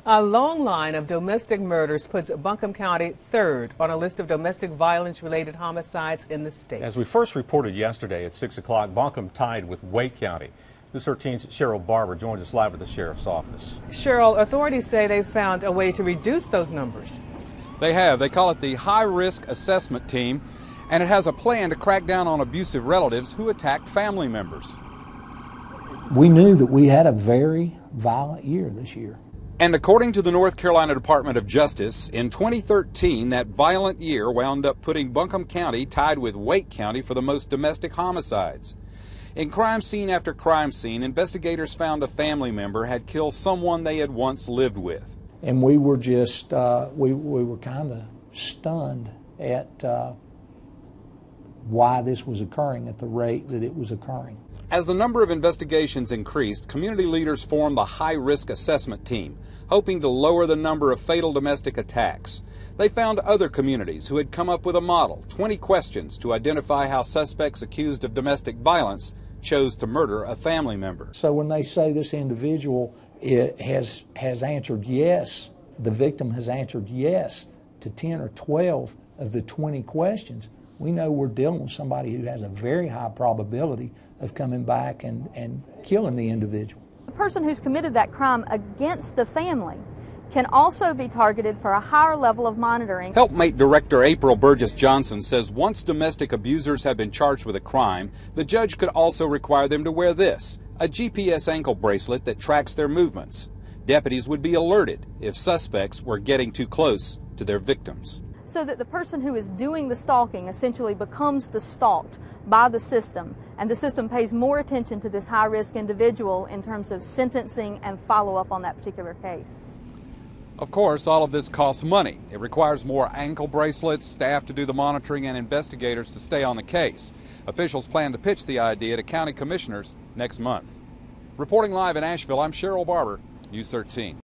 A long line of domestic murders puts Buncombe County third on a list of domestic violence-related homicides in the state. As we first reported yesterday at 6 o'clock, Buncombe tied with Wake County. News 13's Cheryl Barber joins us live at the Sheriff's Office. Cheryl, authorities say they've found a way to reduce those numbers. They have. They call it the High Risk Assessment Team, and it has a plan to crack down on abusive relatives who attack family members. We knew that we had a very violent year this year. And according to the North Carolina Department of Justice, in 2013, that violent year wound up putting Buncombe County tied with Wake County for the most domestic homicides. In crime scene after crime scene, investigators found a family member had killed someone they had once lived with. And we were just, we were kind of stunned at why this was occurring at the rate that it was occurring. As the number of investigations increased, community leaders formed the High Risk Assessment Team, hoping to lower the number of fatal domestic attacks. They found other communities who had come up with a model, 20 questions to identify how suspects accused of domestic violence chose to murder a family member. So when they say this individual has answered yes, the victim has answered yes to 10 or 12 of the 20 questions, we know we're dealing with somebody who has a very high probability of coming back and killing the individual. The person who's committed that crime against the family can also be targeted for a higher level of monitoring. Helpmate Director April Burgess Johnson says once domestic abusers have been charged with a crime, the judge could also require them to wear this, a GPS ankle bracelet that tracks their movements. Deputies would be alerted if suspects were getting too close to their victims. So that the person who is doing the stalking essentially becomes the stalked by the system, and the system pays more attention to this high-risk individual in terms of sentencing and follow-up on that particular case. Of course, all of this costs money. It requires more ankle bracelets, staff to do the monitoring, and investigators to stay on the case. Officials plan to pitch the idea to county commissioners next month. Reporting live in Asheville, I'm Cheryl Barber, News 13.